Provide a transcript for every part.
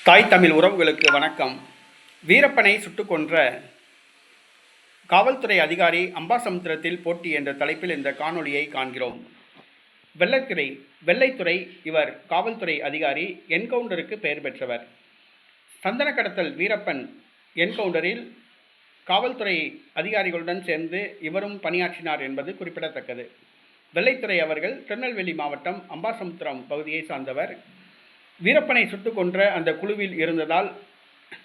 தாய் தமிழ் உறவுகளுக்கு வணக்கம். வீரப்பனை சுட்டுக் கொன்ற காவல்துறை அதிகாரி அம்பாசமுத்திரத்தில் போட்டி என்ற தலைப்பில் இந்த காணொளியை காண்கிறோம். வெள்ளைத்துறை இவர் காவல்துறை அதிகாரி, என்கவுண்டருக்கு பெயர் பெற்றவர். சந்தன கடத்தல் வீரப்பன் என்கவுண்டரில் காவல்துறை அதிகாரிகளுடன் சேர்ந்து இவரும் பணியாற்றினார் என்பது குறிப்பிடத்தக்கது. வெள்ளைத்துறை அவர்கள் திருநெல்வேலி மாவட்டம் அம்பாசமுத்திரம் பகுதியை சார்ந்தவர். வீரப்பனை சுட்டுக் கொன்ற அந்த குழுவில் இருந்ததால்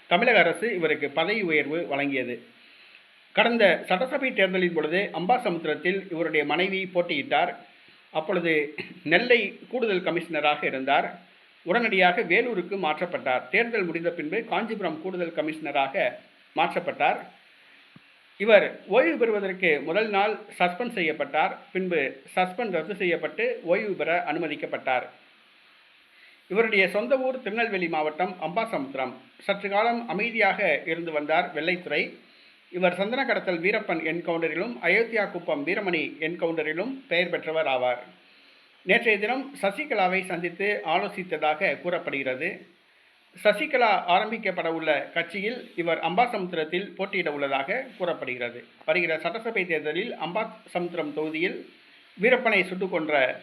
தமிழக அரசு இவருக்கு பதவி உயர்வு வழங்கியது. கடந்த சட்டசபை தேர்தலின் பொழுது அம்பாசமுத்திரத்தில் இவருடைய மனைவி போட்டியிட்டார். அப்பொழுது நெல்லை கூடுதல் கமிஷனராக இருந்தார். உடனடியாக வேலூருக்கு மாற்றப்பட்டார். தேர்தல் முடிந்த பின்பு காஞ்சிபுரம் கூடுதல் கமிஷனராக மாற்றப்பட்டார். இவர் ஓய்வு பெறுவதற்கு முதல் நாள் சஸ்பெண்ட் செய்யப்பட்டார். பின்பு சஸ்பெண்ட் ரத்து செய்யப்பட்டு ஓய்வு பெற அனுமதிக்கப்பட்டார். இவருடைய சொந்த ஊர் திருநெல்வேலி மாவட்டம் அம்பாசமுத்திரம். சற்று காலம் அமைதியாக இருந்து வந்தார் வெள்ளைத்துறை. இவர் சந்தன கடத்தல் வீரப்பன் என்கவுண்டரிலும் அயோத்தியா குப்பம் வீரமணி என்கவுண்டரிலும் பெயர் பெற்றவர் ஆவார். நேற்றைய தினம் சசிகலாவை சந்தித்து ஆலோசித்ததாக கூறப்படுகிறது. சசிகலா ஆரம்பிக்கப்பட உள்ள கட்சியில் இவர் அம்பாசமுத்திரத்தில் போட்டியிட உள்ளதாக கூறப்படுகிறது. வருகிற சட்டசபை தேர்தலில் அம்பாசமுத்திரம் தொகுதியில் வீரப்பனை சுட்டுக் கொன்ற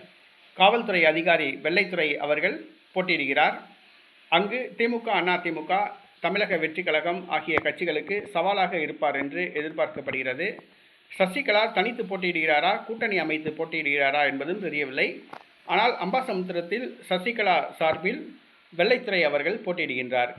காவல்துறை அதிகாரி வெள்ளைத்துறை அவர்கள் போட்டியிடுகிறார். அங்கு திமுக, அதிமுக, தமிழக வெற்றி கழகம் ஆகிய கட்சிகளுக்கு சவாலாக இருப்பார் என்று எதிர்பார்க்கப்படுகிறது. சசிகலா தனித்து போட்டியிடுகிறாரா, கூட்டணி அமைத்து போட்டியிடுகிறாரா என்பதும் தெரியவில்லை. ஆனால் அம்பாசமுத்திரத்தில் சசிகலா சார்பில் வெள்ளைத்துறை அவர்கள் போட்டியிடுகின்றார்.